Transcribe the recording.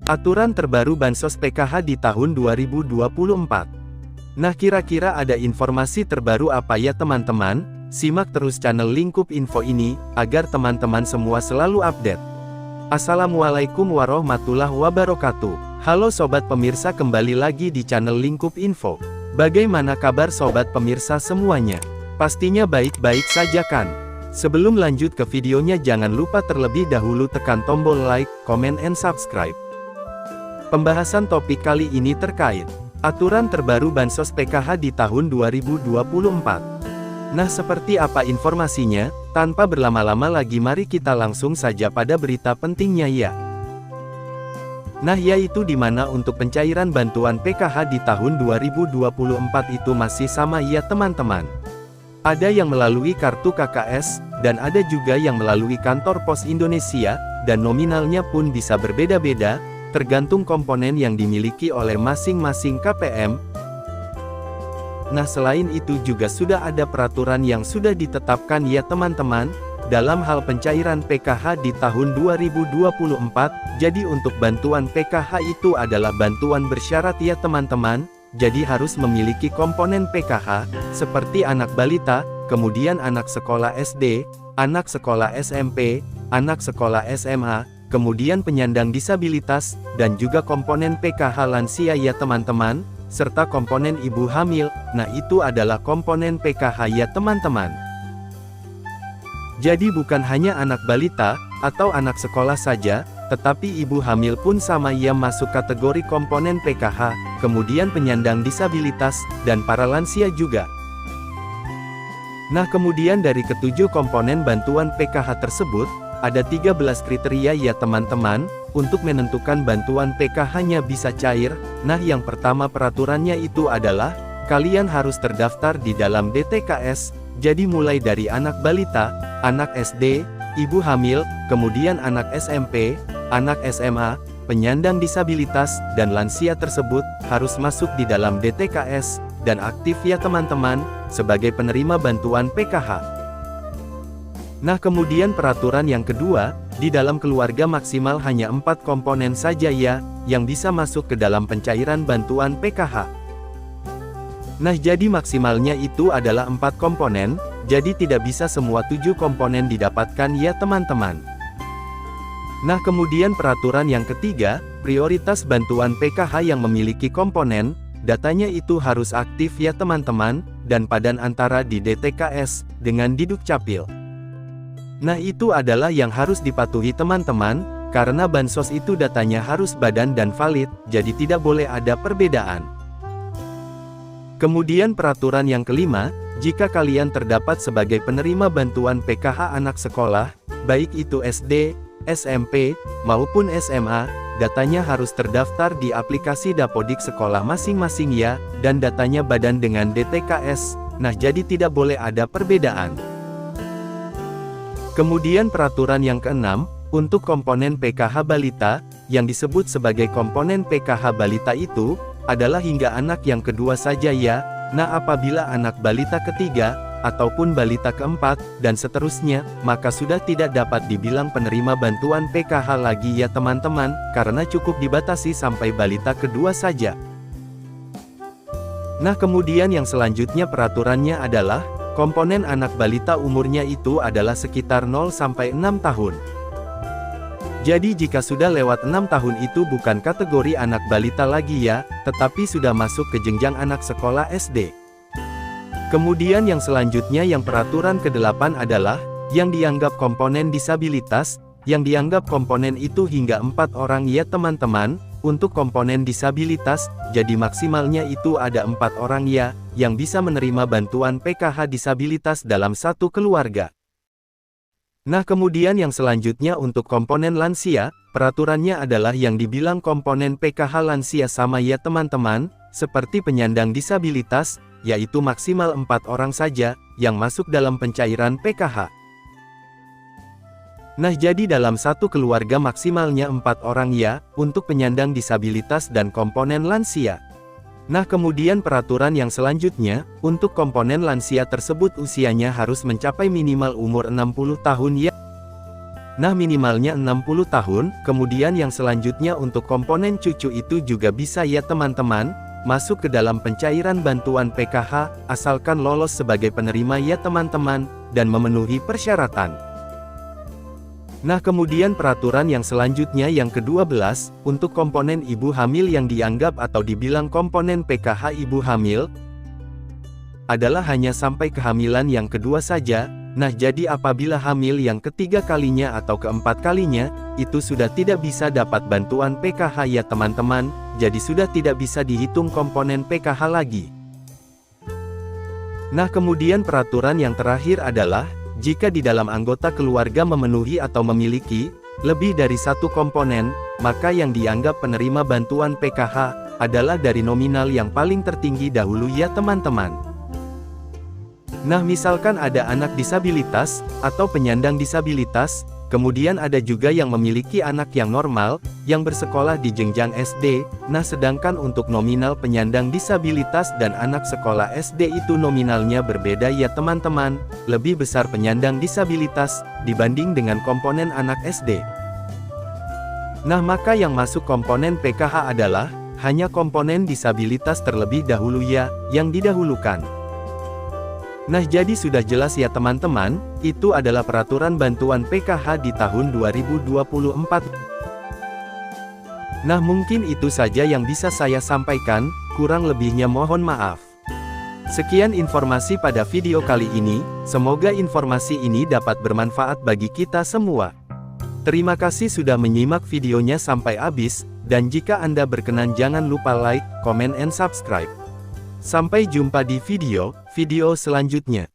Aturan terbaru Bansos PKH di tahun 2024. Nah, kira-kira ada informasi terbaru apa ya teman-teman? Simak terus channel Lingkup Info ini, agar teman-teman semua selalu update. Assalamualaikum warahmatullahi wabarakatuh. Halo sobat pemirsa, kembali lagi di channel Lingkup Info. Bagaimana kabar sobat pemirsa semuanya? Pastinya baik-baik saja kan? Sebelum lanjut ke videonya, jangan lupa terlebih dahulu tekan tombol like, comment, and subscribe. Pembahasan topik kali ini terkait aturan terbaru Bansos PKH di tahun 2024. Nah, seperti apa informasinya? Tanpa berlama-lama lagi, mari kita langsung saja pada berita pentingnya ya. Nah, yaitu dimana untuk pencairan bantuan PKH di tahun 2024 itu masih sama ya teman-teman. Ada yang melalui kartu KKS, dan ada juga yang melalui kantor pos Indonesia, dan nominalnya pun bisa berbeda-beda, tergantung komponen yang dimiliki oleh masing-masing KPM. Nah, selain itu juga sudah ada peraturan yang sudah ditetapkan ya teman-teman, dalam hal pencairan PKH di tahun 2024, jadi untuk bantuan PKH itu adalah bantuan bersyarat ya teman-teman, jadi harus memiliki komponen PKH, seperti anak balita, kemudian anak sekolah SD, anak sekolah SMP, anak sekolah SMA, kemudian penyandang disabilitas, dan juga komponen PKH lansia ya teman-teman, serta komponen ibu hamil. Nah, itu adalah komponen PKH ya teman-teman. Jadi bukan hanya anak balita, atau anak sekolah saja, tetapi ibu hamil pun sama ya masuk kategori komponen PKH, kemudian penyandang disabilitas, dan para lansia juga. Nah, kemudian dari ketujuh komponen bantuan PKH tersebut, ada 13 kriteria ya teman-teman, untuk menentukan bantuan PKH-nya bisa cair. Nah, yang pertama peraturannya itu adalah, kalian harus terdaftar di dalam DTKS, jadi mulai dari anak balita, anak SD, ibu hamil, kemudian anak SMP, anak SMA, penyandang disabilitas, dan lansia tersebut, harus masuk di dalam DTKS, dan aktif ya teman-teman, sebagai penerima bantuan PKH. Nah, kemudian peraturan yang kedua, di dalam keluarga maksimal hanya 4 komponen saja ya, yang bisa masuk ke dalam pencairan bantuan PKH. Nah, jadi maksimalnya itu adalah 4 komponen, jadi tidak bisa semua 7 komponen didapatkan ya teman-teman. Nah, kemudian peraturan yang ketiga, prioritas bantuan PKH yang memiliki komponen, datanya itu harus aktif ya teman-teman, dan padan antara di DTKS, dengan di Dukcapil. Nah, itu adalah yang harus dipatuhi teman-teman, karena bansos itu datanya harus badan dan valid, jadi tidak boleh ada perbedaan. Kemudian peraturan yang kelima, jika kalian terdapat sebagai penerima bantuan PKH anak sekolah, baik itu SD, SMP, maupun SMA, datanya harus terdaftar di aplikasi Dapodik sekolah masing-masing ya, dan datanya badan dengan DTKS, nah jadi tidak boleh ada perbedaan. Kemudian peraturan yang keenam, untuk komponen PKH balita, yang disebut sebagai komponen PKH balita itu, adalah hingga anak yang kedua saja ya. Nah, apabila anak balita ketiga, ataupun balita keempat, dan seterusnya, maka sudah tidak dapat dibilang penerima bantuan PKH lagi ya teman-teman, karena cukup dibatasi sampai balita kedua saja. Nah, kemudian yang selanjutnya peraturannya adalah, komponen anak balita umurnya itu adalah sekitar 0-6 tahun. Jadi jika sudah lewat 6 tahun itu bukan kategori anak balita lagi ya, tetapi sudah masuk ke jenjang anak sekolah SD. Kemudian yang selanjutnya yang peraturan ke-8 adalah, yang dianggap komponen disabilitas, yang dianggap komponen itu hingga 4 orang ya teman-teman. Untuk komponen disabilitas, jadi maksimalnya itu ada 4 orang ya, yang bisa menerima bantuan PKH disabilitas dalam satu keluarga. Nah, kemudian yang selanjutnya untuk komponen lansia, peraturannya adalah yang dibilang komponen PKH lansia sama ya teman-teman, seperti penyandang disabilitas, yaitu maksimal 4 orang saja, yang masuk dalam pencairan PKH. Nah, jadi dalam satu keluarga maksimalnya 4 orang ya, untuk penyandang disabilitas dan komponen lansia. Nah, kemudian peraturan yang selanjutnya, untuk komponen lansia tersebut usianya harus mencapai minimal umur 60 tahun ya. Nah, minimalnya 60 tahun, kemudian yang selanjutnya untuk komponen cucu itu juga bisa ya teman-teman, masuk ke dalam pencairan bantuan PKH, asalkan lolos sebagai penerima ya teman-teman, dan memenuhi persyaratan. Nah, kemudian peraturan yang selanjutnya yang ke-12, untuk komponen ibu hamil yang dianggap atau dibilang komponen PKH ibu hamil, adalah hanya sampai kehamilan yang kedua saja. Nah, jadi apabila hamil yang ketiga kalinya atau keempat kalinya, itu sudah tidak bisa dapat bantuan PKH ya teman-teman, jadi sudah tidak bisa dihitung komponen PKH lagi. Nah, kemudian peraturan yang terakhir adalah, jika di dalam anggota keluarga memenuhi atau memiliki lebih dari satu komponen, maka yang dianggap penerima bantuan PKH adalah dari nominal yang paling tertinggi dahulu ya teman-teman. Nah, misalkan ada anak disabilitas, atau penyandang disabilitas, kemudian ada juga yang memiliki anak yang normal, yang bersekolah di jenjang SD, nah sedangkan untuk nominal penyandang disabilitas dan anak sekolah SD itu nominalnya berbeda ya teman-teman, lebih besar penyandang disabilitas, dibanding dengan komponen anak SD. Nah, maka yang masuk komponen PKH adalah, hanya komponen disabilitas terlebih dahulu ya, yang didahulukan. Nah, jadi sudah jelas ya teman-teman, itu adalah peraturan bantuan PKH di tahun 2024. Nah, mungkin itu saja yang bisa saya sampaikan, kurang lebihnya mohon maaf. Sekian informasi pada video kali ini, semoga informasi ini dapat bermanfaat bagi kita semua. Terima kasih sudah menyimak videonya sampai habis, dan jika Anda berkenan jangan lupa like, comment and subscribe. Sampai jumpa di video selanjutnya.